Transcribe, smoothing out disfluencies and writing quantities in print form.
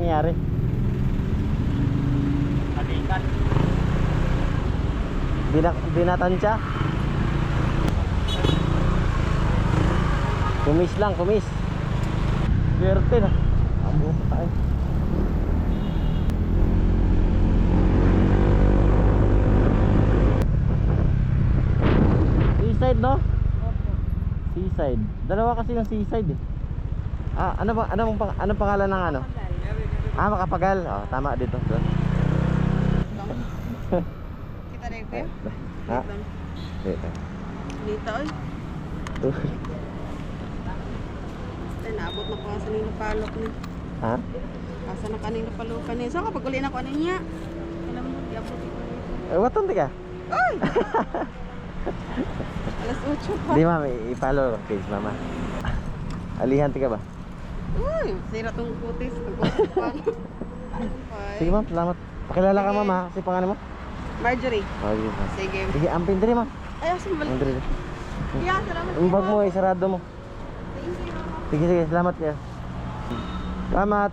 nangyari? Halikan. Binatansya. Kumis lang, kumis. Swerte na. Amo pa tayo. Seaside, no? Seaside. Dalawa kasi ng seaside eh. Anong pangalan ng ano? Makapagal. Oh, tama dito. Doon. Kita na yun. Ha? Dito. Dito oy. Ay, naabot na ko sa nilo palok ni. Ha? Asa na kanino palukan ni. So kapag uli na ko ano niya. Alam mo, diabot ko. Waton di ka? Ay! Alas 8 pa. Di ma'am, i-follow page mama. Alihan ti ka ba? Uy, sira tong kutis. Sige ma'am, salamat. Pakilala ka ma'am ha, si pangalan mo? Marjorie. Oh, sige ma'am. Sige. Sige, ampin diri ma'am. Ay, asan ba? Ampin diri. Yeah, salamat. Yung bag mo, isarado mo. Thank you. Sige, salamat ya. Salamat.